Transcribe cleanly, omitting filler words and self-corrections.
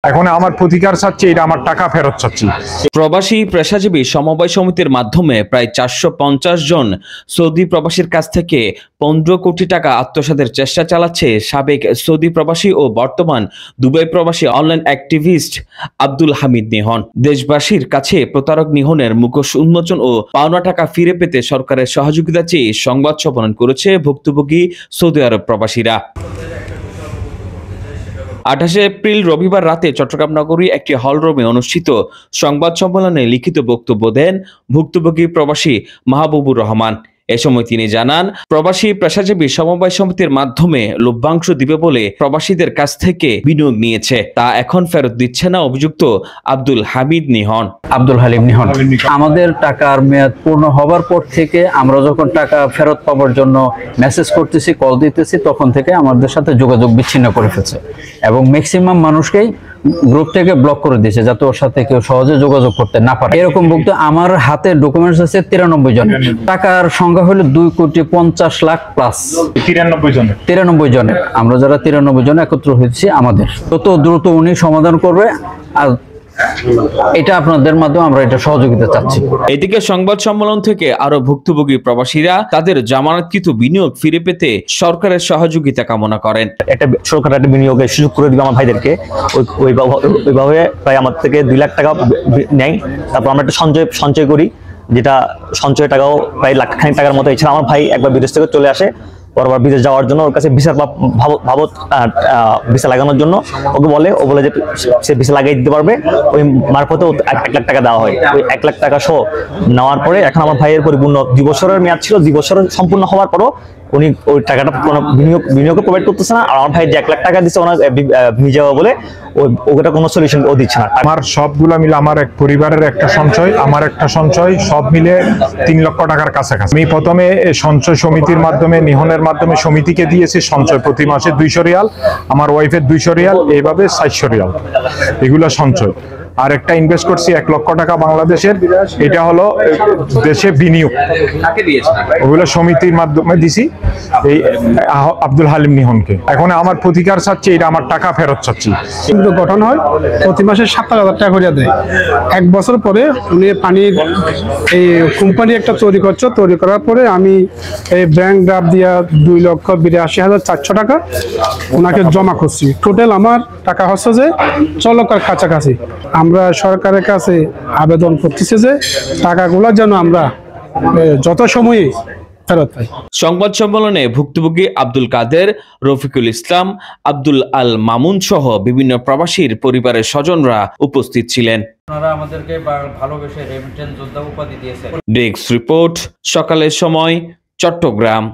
এখন আমার প্রতিকার চাচ্ছি, এটা আমার টাকা ফেরত চাচ্ছি। প্রবাসী পেশাজীবী সমবায় সমিতির মাধ্যমে প্রায় 450 জন সৌদি প্রবাসীর কাছ থেকে 15 কোটি টাকা আত্মসাতের চেষ্টা চালাচ্ছে সাবেক সৌদি প্রবাসী ও বর্তমান দুবাই প্রবাসী online activist Abdul Hamid Nihon. দেশবাসীর কাছে প্রতারক নিহনের মুখোশ উন্মোচন ও পাওনা টাকা ফিরে পেতে সরকারের সহযোগিতা চেয়ে সংবাদ সম্মেলন করেছে ভুক্তভোগী সৌদি আরব প্রবাসীরা। 28 এপ্রিল রবিবার রাতে চট্টগ্রাম নগরী একটি হলরুমে অনুষ্ঠিত সংবাদ সম্মেলনে লিখিত বক্তব্য দেন ভুক্তভোগী প্রবাসী মাহবুবুর রহমান। এ সময় তিনি জানান, প্রবাসী পেশাজীবী সমবায় সমিতির মাধ্যমে লভ্যাংশ দিবে বলে প্রবাসীদের কাছ থেকে বিনিয়োগ নিয়েছে, তা এখন ফেরত দিচ্ছে না অভিযুক্ত আব্দুল হামিদ নিহন। আব্দুল হালিম নিহন আমাদের টাকার মেয়াদ পূর্ণ হবার পর থেকে আমরা যখন টাকা ফেরত পাওয়ার জন্য মেসেজ করতেছি, কল দিতেছি, তখন থেকে আমাদের সাথে যোগাযোগ বিচ্ছিন্ন করে ফেলছে এবং ম্যাক্সিমাম মানুষকেই গ্রুপ থেকে ব্লক করে দিয়েছে যাতে ওর সাথে কেউ সহজে যোগাযোগ করতে না পারে। এরকম ভুক্ত আমার হাতে ডকুমেন্টস আছে 93 জন। টাকার সংখ্যা হলো 2,50,00,000 প্লাস 93 জনের। আমরা যারা 93 জন একত্র হয়েছি, আমাদের তত দ্রুত উনি সমাধান করবে, আর এটা আপনাদের মাধ্যমে আমরা এটা সহযোগিতা চাচ্ছি। এদিকে সংবাদ সম্মেলন থেকে আরো ভুক্তভোগী প্রবাসীরা তাদের জামানতকৃত বিনিয়োগ ফিরে পেতে সরকারের সহযোগিতা কামনা করেন। একটা সরকার একটা বিনিয়োগের সুযোগ করে দিবে আমার ভাইদেরকে। ওইভাবে প্রায় আমার থেকে 2 লাখ টাকা নেয়, তারপর আমরা একটা সঞ্চয় করি, যেটা সঞ্চয় টাকাও প্রায় লাখ খানিক টাকার মতো। এছাড়া আমার ভাই একবার বিদেশ থেকে চলে আসে, পরবার বিদেশ যাওয়ার জন্য ওর কাছে ভিসা লাগানোর জন্য ওকে বলে, ও বলে যে সে ভিসা লাগিয়ে দিতে পারবে, ওই মারফতে 1 লাখ টাকা দেওয়া হয়। ওই 1 লাখ টাকা সহ নেওয়ার পরে এখন আমার ভাইয়ের পরিপূর্ণ 2 বছরের মেয়াদ ছিল, 2 বছর সম্পূর্ণ হওয়ার পরও উনি ওই টাকাটা কোনো বিনিয়োগ প্রোভাইড করতেছে না। আর আমার ভাই যে 1 লাখ টাকা দিচ্ছে ওনার ভেঙে যাওয়া বলে ওটা কোনো সলিউশন ও দিচ্ছে না। আমার সবগুলা মিলে আমার এক পরিবারের একটা সঞ্চয়, আমার একটা সঞ্চয়, সব মিলে 3 লক্ষ টাকার কাছাকাছি। আমি প্রথমে সঞ্চয় সমিতির মাধ্যমে, নিহনের মাধ্যমে সমিতিকে দিয়েছি সঞ্চয়, প্রতি মাসে 200 রিয়াল, আমার ওয়াইফের 200 রিয়াল, এইভাবে 400 রিয়াল, এগুলো সঞ্চয়। আর একটা ইনভেস্ট করছি 1 লক্ষ টাকা বাংলাদেশের, এটা হলো দেশে বিনিয়োগ, ওগুলো সমিতির মাধ্যমে দিছি এই আব্দুল হালিম নিহনকে। এখন আমার প্রতিকার চাচ্ছি, এটা আমার টাকা ফেরত চাচ্ছি। কিন্তু গঠন হয় প্রতি মাসে 70,000 টাকা করে দেয়। 1 বছর পরে উনি পানির এই কোম্পানি একটা তৈরি করছে, তৈরি করার পরে আমি এই ব্যাংক ড্রাফট দিয়া 2,82,400 টাকা ওনাকে জমা করছি। টোটাল আমার টাকা হচ্ছে যে 4 লক্ষের কাছাকাছি। আমরা সরকারের কাছে আবেদন করতেছি যে টাকাগুলো যেন আমরা যত সময়ে ফেরত পাই। সংবাদ সম্মেলনে ভুক্তভোগী আব্দুল কাদের, রফিকুল ইসলাম, আব্দুল আল মামুন সহ বিভিন্ন প্রবাসীর পরিবারের স্বজনরা উপস্থিত ছিলেন। আপনারা আমাদেরকে ভালোবেসে রেমিটেন্স যোদ্ধা উপাধি দিয়েছেন। ডেস্ক রিপোর্ট, সকালের সময়, চট্টগ্রাম।